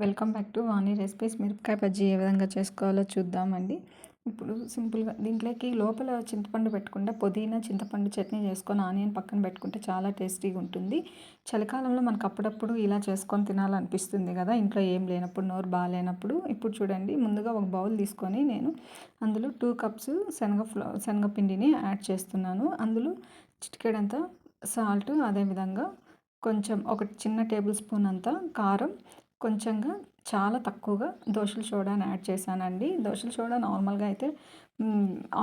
Welcome back to Vani recipes. మిరపకాయ బజ్జీ ఏ విధంగా చేసుకోవాలో చూద్దామండి. ఇప్పుడు సింపుల్గా దీంట్లోకి లోపల చింతపండు పెట్టకుండా పుదీనా చింతపండు చట్నీ చేసుకొని ఆనియన్ పక్కన పెట్టుకుంటే చాలా టేస్టీగా ఉంటుంది. చలికాలంలో మనకు అప్పుడప్పుడు ఇలా చేసుకొని తినాలనిపిస్తుంది కదా, ఇంట్లో ఏం లేనప్పుడు, నోరు బాగాలేనప్పుడు. ఇప్పుడు చూడండి, ముందుగా ఒక బౌల్ తీసుకొని నేను అందులో 2 కప్స్ శనగపిండిని యాడ్ చేస్తున్నాను. అందులో చిటికెడంత సాల్ట్, అదేవిధంగా కొంచెం ఒక చిన్న టేబుల్ స్పూన్ అంత కారం, కొంచెంగా చాలా తక్కువగా దోసల సోడాని యాడ్ చేశానండి. దోసల సోడా నార్మల్గా అయితే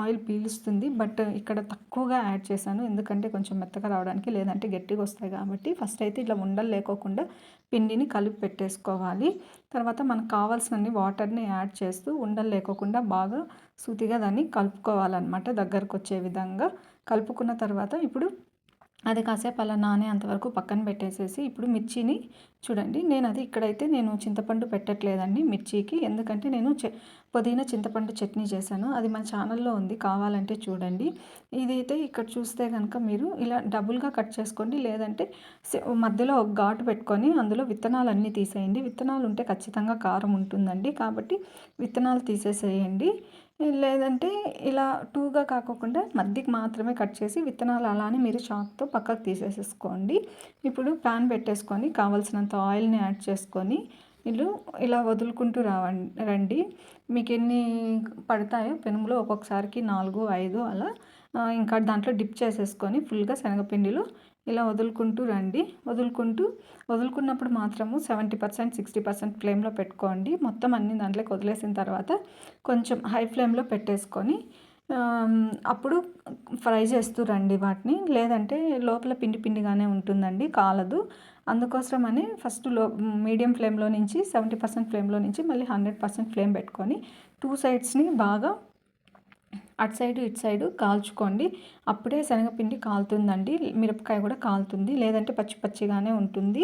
ఆయిల్ పీలుస్తుంది, బట్ ఇక్కడ తక్కువగా యాడ్ చేశాను. ఎందుకంటే కొంచెం మెత్తగా రావడానికి, లేదంటే గట్టిగా వస్తాయి కాబట్టి. ఫస్ట్ అయితే ఇట్లా ఉండలు లేకోకుండా పిండిని కలిపి పెట్టేసుకోవాలి. తర్వాత మనకు కావాల్సినన్ని వాటర్ని యాడ్ చేస్తూ ఉండలు లేకోకుండా బాగా సూతిగా దాన్ని కలుపుకోవాలన్నమాట. దగ్గరకు వచ్చే విధంగా కలుపుకున్న తర్వాత ఇప్పుడు అది కాసేపు అలా నానేంతవరకు పక్కన పెట్టేసేసి, ఇప్పుడు మిర్చిని చూడండి, ఇక్కడైతే నేను చింతపండు పెట్టట్లేదండి మిర్చికి. ఎందుకంటే నేను పుదీనా చింతపండు చట్నీ చేశాను, అది మన ఛానల్లో ఉంది, కావాలంటే చూడండి. ఇదైతే ఇక్కడ చూస్తే కనుక మీరు ఇలా డబుల్గా కట్ చేసుకోండి, లేదంటే మధ్యలో ఒక ఘాటు పెట్టుకొని అందులో విత్తనాలు అన్నీ తీసేయండి. విత్తనాలు ఉంటే ఖచ్చితంగా కారం ఉంటుందండి, కాబట్టి విత్తనాలు తీసేసేయండి. లేదంటే ఇలా 2గా కాకోకుండా మధ్యకి మాత్రమే కట్ చేసి విత్తనాలు అలానే మీరు చాక్తో పక్కకు తీసేసేసుకోండి. ఇప్పుడు ప్యాన్ పెట్టేసుకొని కావాల్సినంత ఆయిల్ని యాడ్ చేసుకొని ఇలా వదులుకుంటూ రండి. మీకు ఎన్ని పడతాయో పెనుములో ఒక్కొక్కసారికి 4, 5 అలా ఇంకా దాంట్లో డిప్ చేసేసుకొని ఫుల్గా శనగపిండిలో ఇలా వదులుకుంటూ రండి. వదులుకున్నప్పుడు మాత్రము 70%, 60% ఫ్లేమ్లో పెట్టుకోండి. మొత్తం అన్ని దాంట్లోకి వదిలేసిన తర్వాత కొంచెం హై ఫ్లేమ్లో పెట్టేసుకొని అప్పుడు ఫ్రై చేస్తూ రండి వాటిని. లేదంటే లోపల పిండి పిండిగానే ఉంటుందండి, కాలదు. అందుకోసమని ఫస్ట్ మీడియం ఫ్లేమ్లో నుంచి 70% ఫ్లేమ్లో నుంచి మళ్ళీ 100% ఫ్లేమ్ పెట్టుకొని 2 సైడ్స్ని బాగా అటు సైడు ఇటు సైడు కాల్చుకోండి. అప్పుడే శనగపిండి కాలుతుందండి, మిరపకాయ కూడా కాలుతుంది, లేదంటే పచ్చి పచ్చిగానే ఉంటుంది.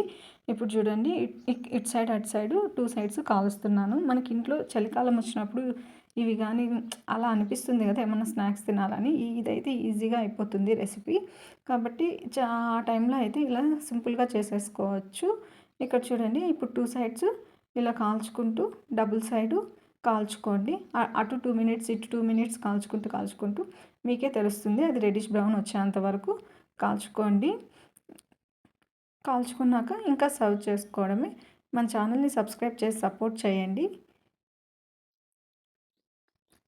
ఇప్పుడు చూడండి, ఇటు సైడ్ అటు సైడు 2 సైడ్స్ కాలుస్తున్నాను. మనకి ఇంట్లో చలికాలం వచ్చినప్పుడు ఇవి కానీ అలా అనిపిస్తుంది కదా, ఏమన్నా స్నాక్స్ తినాలని. ఇదైతే ఈజీగా అయిపోతుంది రెసిపీ, కాబట్టి ఆ టైంలో అయితే ఇలా సింపుల్గా చేసేసుకోవచ్చు. ఇక్కడ చూడండి, ఇప్పుడు 2 సైడ్స్ ఇలా కాల్చుకుంటూ డబుల్ సైడు కాల్చుకోండి. అటు 2 మినిట్స్, ఇటు 2 మినిట్స్ కాల్చుకుంటూ మీకే తెలుస్తుంది. అది రెడిష్ బ్రౌన్ వచ్చేంత వరకు కాల్చుకోండి. కాల్చుకున్నాక ఇంకా సర్వ్ చేసుకోవడమే. మన ఛానల్ని సబ్స్క్రైబ్ చేసి సపోర్ట్ చేయండి.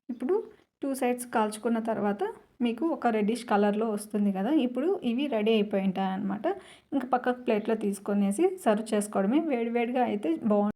ఇప్పుడు 2 సైడ్స్ కాల్చుకున్న తర్వాత మీకు ఒక రెడ్డిష్ కలర్లో వస్తుంది కదా, ఇప్పుడు ఇవి రెడీ అయిపోయి ఉంటాయి అనమాట. ఇంకా పక్కకు ప్లేట్లో తీసుకొనేసి సర్వ్ చేసుకోవడమే. వేడివేడిగా అయితే బాగుంటుంది.